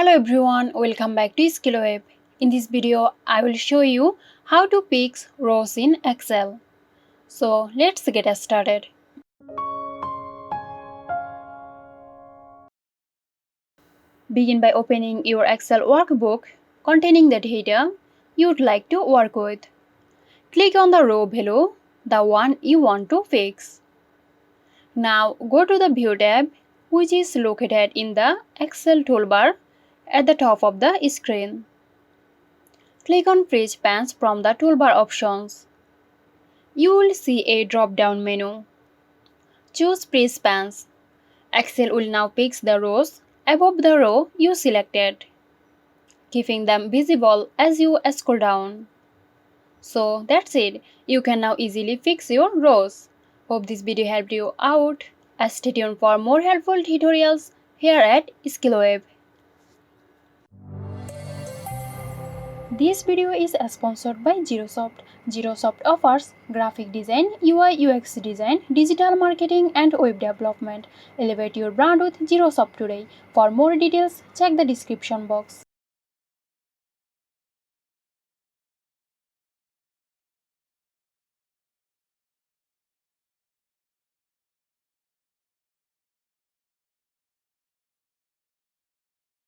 Hello everyone, welcome back to Xirosoft. In this video, I will show you how to fix rows in Excel. So let's get started. Begin by opening your Excel workbook containing the data you'd like to work with. Click on the row below, the one you want to fix. Now go to the View tab, which is located in the Excel toolbar at the top of the screen. Click on Freeze Pans from the toolbar options. You will see a drop-down menu. Choose Freeze Pans. Excel will now pick the rows above the row you selected, keeping them visible as you scroll down. So that's it. You can now easily fix your rows. Hope this video helped you out. Stay tuned for more helpful tutorials here at Xirosoft. This video is sponsored by Xirosoft. Xirosoft offers graphic design, UI UX design, digital marketing and web development. Elevate your brand with Xirosoft today. For more details, check the description box.